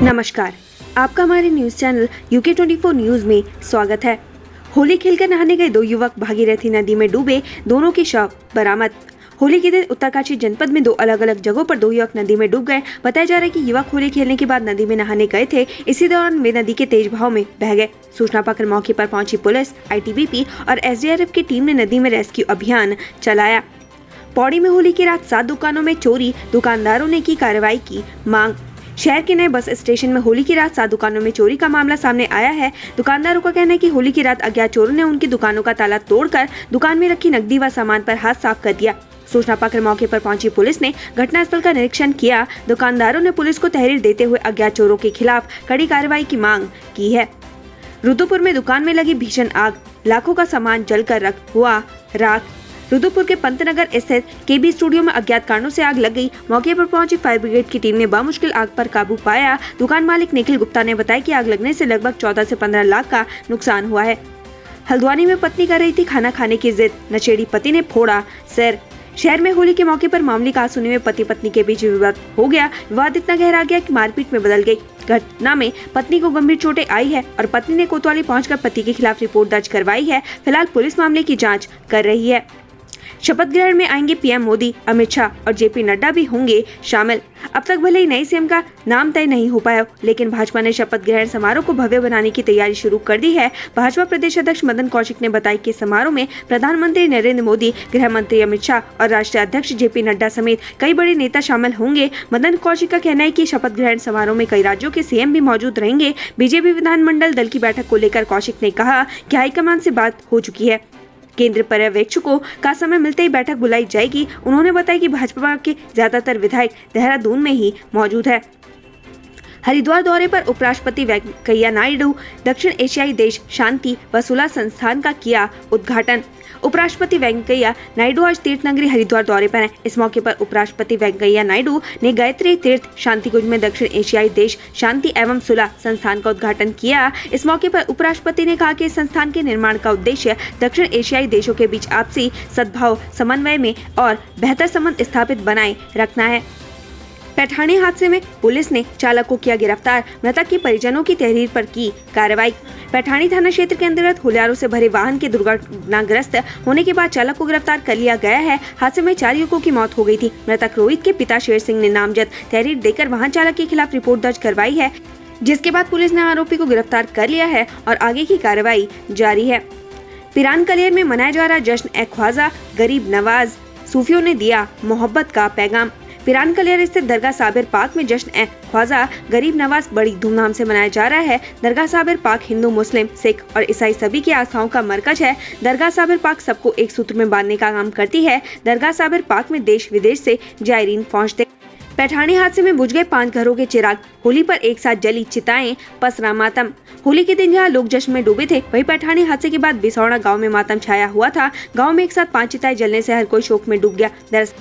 नमस्कार, आपका हमारे न्यूज चैनल UK24 न्यूज में स्वागत है। होली खेलकर नहाने गए दो युवक भागीरथी नदी में डूबे, दोनों के शव बरामद। होली के दिन उत्तरकाशी जनपद में दो अलग अलग जगहों पर दो युवक नदी में डूब गए। बताया जा रहा है कि युवक होली खेलने के बाद नदी में नहाने गए थे। इसी दौरान वे नदी के तेज बहाव में बह गए। सूचना पाकर मौके पर पहुंची पुलिस, ITBP और SDRF की टीम ने नदी में रेस्क्यू अभियान चलाया। पौड़ी में होली की रात 7 दुकानों में चोरी, दुकानदारों ने की कार्रवाई की मांग। शहर के नए बस स्टेशन में होली की रात 7 दुकानों में चोरी का मामला सामने आया है। दुकानदारों का कहना है कि होली की रात अज्ञात चोरों ने उनकी दुकानों का ताला तोड़कर दुकान में रखी नकदी व सामान पर हाथ साफ कर दिया। सूचना पाकर मौके पर पहुंची पुलिस ने घटनास्थल का निरीक्षण किया। दुकानदारों ने पुलिस को तहरीर देते हुए अज्ञात चोरों के खिलाफ कड़ी कार्रवाई की मांग की है। रुद्रपुर में दुकान में लगी भीषण आग, लाखों का सामान जलकर हुआ राख। रुद्रपुर के पंतनगर स्थित KB स्टूडियो में अज्ञात कारणों से आग लग गई। मौके पर पहुंची फायर ब्रिगेड की टीम ने बामुश्किल आग पर काबू पाया। दुकान मालिक निखिल गुप्ता ने बताया कि आग लगने से लगभग 14 से 15 लाख का नुकसान हुआ है। हल्द्वानी में पत्नी कर रही थी खाना खाने की जिद, नशेड़ी पति ने फोड़ा सिर। शहर में होली के मौके पर मामूली कहासुनी में पति पत्नी के बीच विवाद हो गया। विवाद इतना गहरा गया कि मारपीट में बदल गई। घटना में पत्नी को गंभीर चोटें आई है और पत्नी ने कोतवाली पहुंचकर पति के खिलाफ रिपोर्ट दर्ज करवाई है। फिलहाल पुलिस मामले की जाँच कर रही है। शपथ ग्रहण में आएंगे PM मोदी, अमित शाह और JP नड्डा भी होंगे शामिल। अब तक भले ही नए CM का नाम तय नहीं हो पाया, लेकिन भाजपा ने शपथ ग्रहण समारोह को भव्य बनाने की तैयारी शुरू कर दी है। भाजपा प्रदेश अध्यक्ष मदन कौशिक ने बताया कि समारोह में प्रधानमंत्री नरेंद्र मोदी, गृह मंत्री अमित शाह और राष्ट्रीय अध्यक्ष JP नड्डा समेत कई बड़े नेता शामिल होंगे। मदन कौशिक का कहना है कि शपथ ग्रहण समारोह में कई राज्यों के CM भी मौजूद रहेंगे। BJP विधानमंडल दल की बैठक को लेकर कौशिक ने कहा कि हाईकमान से बात हो चुकी है। केंद्रीय पर्यवेक्षकों का समय मिलते ही बैठक बुलाई जाएगी। उन्होंने बताया कि भाजपा के ज्यादातर विधायक देहरादून में ही मौजूद है। हरिद्वार दौरे पर उपराष्ट्रपति वेंकैया नायडू दक्षिण एशियाई देश शांति व सुलह संस्थान का किया उद्घाटन। उपराष्ट्रपति वेंकैया नायडू आज तीर्थ नगरी हरिद्वार दौरे पर हैं। इस मौके पर उपराष्ट्रपति वेंकैया नायडू ने गायत्री तीर्थ शांतिकुंज में दक्षिण एशियाई देश शांति एवं सुलह संस्थान का उद्घाटन किया। इस मौके पर उपराष्ट्रपति ने कहा कि इस संस्थान के निर्माण का उद्देश्य दक्षिण एशियाई देशों के बीच आपसी सद्भाव, समन्वय में और बेहतर संबंध स्थापित बनाए रखना है। पैठानी हादसे में पुलिस ने चालक को किया गिरफ्तार, मृतक के परिजनों की तहरीर पर की कार्रवाई। पैठानी थाना क्षेत्र के अंतर्गत होलियारों से भरे वाहन के दुर्घटनाग्रस्त होने के बाद चालक को गिरफ्तार कर लिया गया है। हादसे में 4 युवकों की मौत हो गई थी। मृतक रोहित के पिता शेर सिंह ने नामजद तहरीर देकर वाहन चालक के खिलाफ रिपोर्ट दर्ज करवाई है, जिसके बाद पुलिस ने आरोपी को गिरफ्तार कर लिया है और आगे की कार्रवाई जारी है। पिरान कलियर में मनाया जा रहा जश्न ए ख्वाजा गरीब नवाज, सूफियों ने दिया मोहब्बत का पैगाम। पिरान कलियर स्थित दरगाह साबिर पाक में जश्न ए ख्वाजा गरीब नवाज बड़ी धूमधाम से मनाया जा रहा है। दरगाह साबिर पाक हिंदू, मुस्लिम, सिख और ईसाई सभी की आस्थाओं का मरकज है। दरगाह साबिर पाक सबको एक सूत्र में बांधने का काम करती है। दरगाह साबिर पाक में देश विदेश से जायरीन पहुँचते। पैठानी हादसे में बुझ गए 5 घरों के चिराग, होली पर एक साथ जली चिताएं, पसरा मातम। होली के दिन जहां लोग जश्न में डूबे थे, वहीं पैठानी हादसे के बाद बिसौड़ा गांव में मातम छाया हुआ था। गांव में एक साथ 5 चिताएं जलने से हर कोई शोक में डूब गया।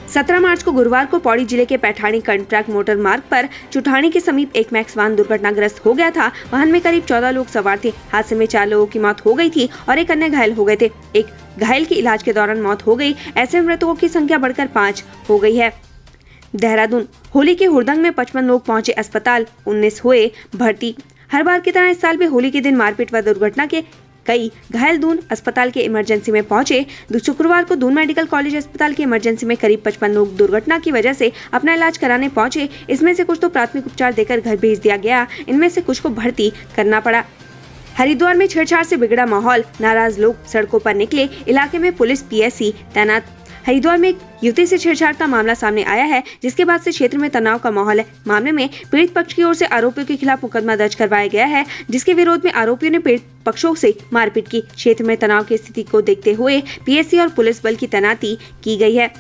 17 मार्च को गुरुवार को पौड़ी जिले के पैठानी कंट्रैक्ट मोटर मार्ग पर चुठानी के समीप एक मैक्स वाहन दुर्घटनाग्रस्त हो गया था। वाहन में करीब 14 लोग सवार थे। हादसे में 4 लोगों की मौत हो गई थी और एक अन्य घायल हो गए थे। एक घायल की इलाज के दौरान मौत हो गई। ऐसे मृतकों की संख्या बढ़कर 5 हो गई है। देहरादून होली के हुड़दंग में 55 लोग पहुंचे अस्पताल, 19 हुए भर्ती। हर बार की तरह इस साल भी होली के दिन मारपीट व दुर्घटना के कई घायल दून अस्पताल के इमरजेंसी में पहुंचे। शुक्रवार को दून मेडिकल कॉलेज अस्पताल के इमरजेंसी में करीब 55 लोग दुर्घटना की वजह से अपना इलाज कराने पहुंचे। इसमें से कुछ तो प्राथमिक उपचार देकर घर भेज दिया गया, इनमें से कुछ को भर्ती करना पड़ा। हरिद्वार में छेड़छाड़ से बिगड़ा माहौल, नाराज लोग सड़कों पर निकले, इलाके में पुलिस PSC तैनात। हरिद्वार में एक युवती से छेड़छाड़ का मामला सामने आया है, जिसके बाद से क्षेत्र में तनाव का माहौल है। मामले में पीड़ित पक्ष की ओर से आरोपियों के खिलाफ मुकदमा दर्ज करवाया गया है, जिसके विरोध में आरोपियों ने पीड़ित पक्षों से मारपीट की। क्षेत्र में तनाव की स्थिति को देखते हुए PSC और पुलिस बल की तैनाती की गई है।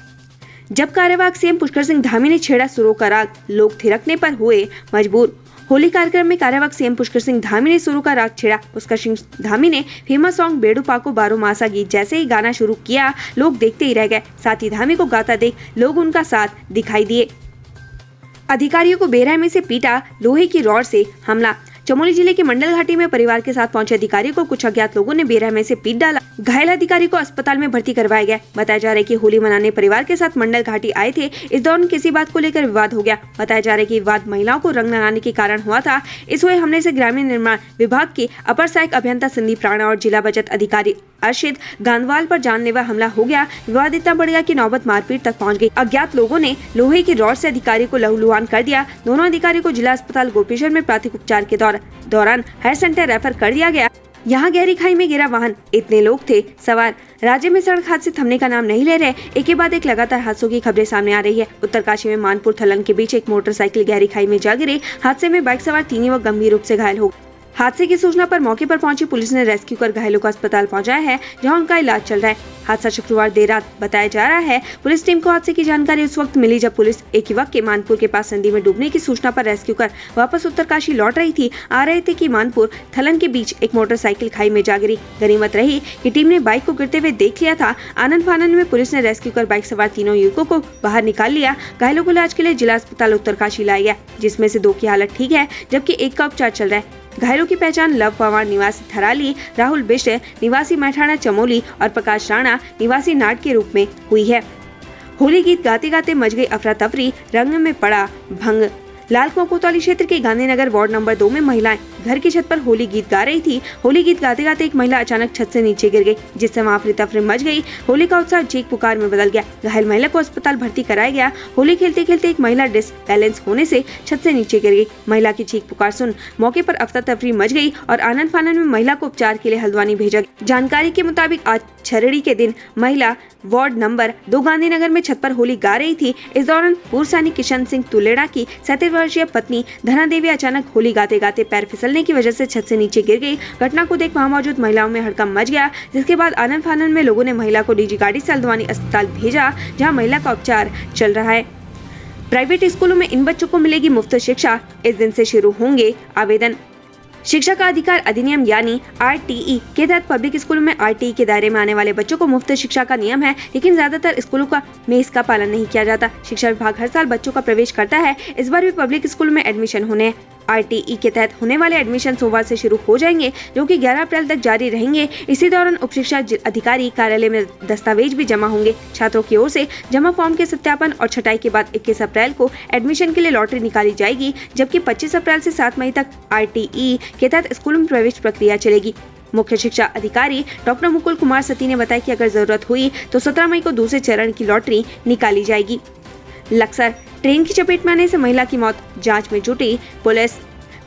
जब कार्यवाहक CM पुष्कर सिंह धामी ने छेड़ा सुरों का राग, लोग थिरकने पर हुए मजबूर। होली कार्यक्रम में कार्यवाहक CM पुष्कर सिंह धामी ने सुरों का राग छेड़ा। पुष्कर सिंह धामी ने फेमस सॉन्ग बेड़ू पाको बारो मासा गीत जैसे ही गाना शुरू किया, लोग देखते ही रह गए। साथ ही धामी को गाता देख लोग उनका साथ दिखाई दिए। अधिकारियों को बेरहमी से पीटा, लोहे की रॉड से हमला। चमोली जिले के मंडल घाटी में परिवार के साथ पहुंचे अधिकारियों को कुछ अज्ञात लोगों ने बेरहमी से पीट डाला। घायल अधिकारी को अस्पताल में भर्ती करवाया गया। बताया जा रहा है कि होली मनाने परिवार के साथ मंडल घाटी आए थे। इस दौरान किसी बात को लेकर विवाद हो गया। बताया जा रहा है कि विवाद महिलाओं को रंग लगाने के कारण हुआ था। इस हुए हमले से ग्रामीण निर्माण विभाग के अपर सहायक अभियंता संदीप राणा और जिला बचत अधिकारी अर्शिद गांधवाल पर जानलेवा हमला हो गया। विवाद इतना बढ़ गया कि नौबत मारपीट तक पहुंच गई। अज्ञात लोगों ने लोहे की रॉड से अधिकारी को लहूलुहान कर दिया। दोनों अधिकारी को जिला अस्पताल गोपेश्वर में प्राथमिक उपचार के दौरान हायर सेंटर रेफर कर दिया गया। यहाँ गहरी खाई में गिरा वाहन, इतने लोग थे सवार। राज्य में सड़क हादसे थमने का नाम नहीं ले रहे। एक के बाद एक लगातार हादसों की खबरें सामने आ रही है। उत्तरकाशी में मानपुर थलन के बीच एक मोटरसाइकिल गहरी खाई में जा गिरी। हादसे में बाइक सवार 3 युवक गंभीर रूप से घायल हो गए। हादसे की सूचना पर मौके पर पहुंची पुलिस ने रेस्क्यू कर घायलों को अस्पताल पहुंचाया है, जहां उनका इलाज चल रहा है। हादसा शुक्रवार देर रात बताया जा रहा है। पुलिस टीम को हादसे की जानकारी उस वक्त मिली जब पुलिस एक युवक के मानपुर के पास नदी में डूबने की सूचना पर रेस्क्यू कर वापस उत्तरकाशी लौट रही थी। आ रहे थे कि मानपुर थलन के बीच एक मोटरसाइकिल खाई में जा गिरी। गनीमत रही कि टीम ने बाइक को गिरते हुए देख लिया था। आनंद फानंद में पुलिस ने रेस्क्यू कर बाइक सवार तीनों युवकों को बाहर निकाल लिया। घायलों को इलाज के लिए जिला अस्पताल उत्तरकाशी लाया गया, जिसमें से 2 की हालत ठीक है, जबकि एक का उपचार चल रहा है। घायलों की पहचान लव पवार निवासी थराली, राहुल बिष्ट निवासी मैठाणा चमोली और प्रकाश राणा निवासी नाट के रूप में हुई है। होली गीत गाते गाते मच गई अफरा तफरी, रंग में पड़ा भंग। लालकुआं कोतवाली क्षेत्र के गांधीनगर वार्ड नंबर 2 में महिलाएं घर की छत पर होली गीत गा रही थी। होली गीत गाते गाते एक महिला अचानक छत से नीचे गिर गई, जिससे वहां अफरी तफरी मच गई। होली का उत्साह चीख पुकार में बदल गया। घायल महिला को अस्पताल भर्ती कराया गया। होली खेलते खेलते एक महिला डिसबैलेंस होने से छत से नीचे गिर गई। महिला की चीख पुकार सुन मौके पर अफरा तफरी मच गई और आनंद फानंद में महिला को उपचार के लिए हल्द्वानी भेजा गया। जानकारी के मुताबिक आज छरड़ी के दिन महिला वार्ड नंबर 2 गांधीनगर में छत पर होली गा रही थी। इस दौरान पूर्व सैनिक किशन सिंह तुलेड़ा की 37 वर्षीय पत्नी धना देवी अचानक होली गाते गाते पैर फिसलने की वजह से छत से नीचे गिर गई। घटना को देख वहां मौजूद महिलाओं में हड़कंप मच गया, जिसके बाद आनंद फानंद में लोगों ने महिला को निजी गाड़ी से हल्द्वानी अस्पताल भेजा, जहां महिला का उपचार चल रहा है। प्राइवेट स्कूलों में इन बच्चों को मिलेगी मुफ्त शिक्षा। इस दिन से शुरू होंगे आवेदन। शिक्षा का अधिकार अधिनियम यानी RTE के तहत पब्लिक स्कूलों में RTE के दायरे में आने वाले बच्चों को मुफ्त शिक्षा का नियम है, लेकिन ज्यादातर स्कूलों में इसका पालन नहीं किया जाता। शिक्षा विभाग हर साल बच्चों का प्रवेश करता है। इस बार भी पब्लिक स्कूल में एडमिशन होने हैं। RTE के तहत होने वाले एडमिशन सोमवार से शुरू हो जाएंगे, जो कि 11 अप्रैल तक जारी रहेंगे। इसी दौरान उप शिक्षा अधिकारी कार्यालय में दस्तावेज भी जमा होंगे। छात्रों की ओर से जमा फॉर्म के सत्यापन और छटाई के बाद 21 अप्रैल को एडमिशन के लिए लॉटरी निकाली जाएगी, जबकि 25 अप्रैल से 7 मई तक RTE के तहत स्कूलों में प्रवेश प्रक्रिया चलेगी। मुख्य शिक्षा अधिकारी डॉक्टर मुकुल कुमार सती ने बताया कि अगर जरूरत हुई तो 17 मई को दूसरे चरण की लॉटरी निकाली जाएगी। लक्सर ट्रेन की चपेट में आने से महिला की मौत, जांच में जुटी पुलिस।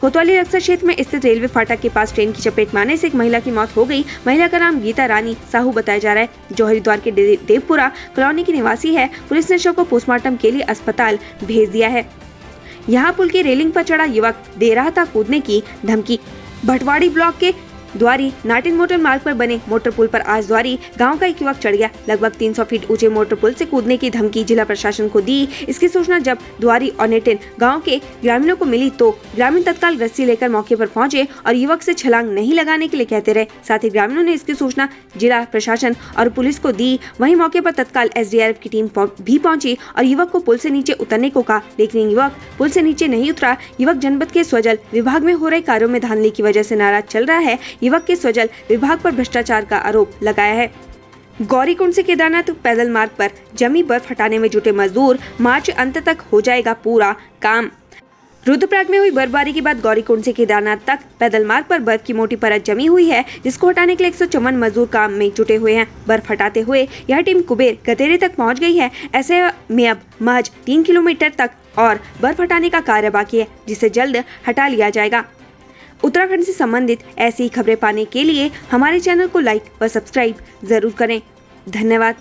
कोतवाली लक्सर क्षेत्र में स्थित रेलवे फाटक के पास ट्रेन की चपेट में आने से एक महिला की मौत हो गई। महिला का नाम गीता रानी साहू बताया जा रहा है, जो हरिद्वार के देवपुरा कॉलोनी की निवासी है। पुलिस ने शव को पोस्टमार्टम के लिए अस्पताल भेज दिया है। यहाँ पुल की रेलिंग पर चढ़ा युवक दे रहा था कूदने की धमकी। भटवाड़ी ब्लॉक के द्वारी नाटिन मोटर मार्ग पर बने मोटर पुल पर आज द्वारी गांव का एक युवक चढ़ गया। लगभग 300 फीट ऊंचे मोटर पुल से कूदने की धमकी जिला प्रशासन को दी। इसकी सूचना जब द्वारी और नेटिन गांव के ग्रामीणों को मिली तो ग्रामीण तत्काल रस्सी लेकर मौके पर पहुंचे और युवक से छलांग नहीं लगाने के लिए कहते रहे। साथ ही ग्रामीणों ने इसकी सूचना जिला प्रशासन और पुलिस को दी। वहीं मौके पर तत्काल SDRF की टीम भी पहुंची और युवक को पुल से नीचे उतरने को कहा, लेकिन युवक पुल से नीचे नहीं उतरा। युवक जनपद के स्वजल विभाग में हो रहे कार्यों में धांधली की वजह से नाराज चल रहा है। युवक के स्वजल विभाग पर भ्रष्टाचार का आरोप लगाया है। गौरीकुंड से केदारनाथ पैदल मार्ग पर जमी बर्फ हटाने में जुटे मजदूर, मार्च अंत तक हो जाएगा पूरा काम। रुद्रप्रयाग में हुई बर्फबारी के बाद गौरीकुंड से केदारनाथ तक पैदल मार्ग पर बर्फ की मोटी परत जमी हुई है, जिसको हटाने के लिए 154 मजदूर काम में जुटे हुए हैं। बर्फ हटाते हुए यह टीम कुबेर गतेरे तक पहुंच गई है। ऐसे में अब महज 3 किलोमीटर तक और बर्फ हटाने का कार्य बाकी है, जिसे जल्द हटा लिया जाएगा। उत्तराखंड से संबंधित ऐसी खबरें पाने के लिए हमारे चैनल को लाइक व सब्सक्राइब जरूर करें। धन्यवाद।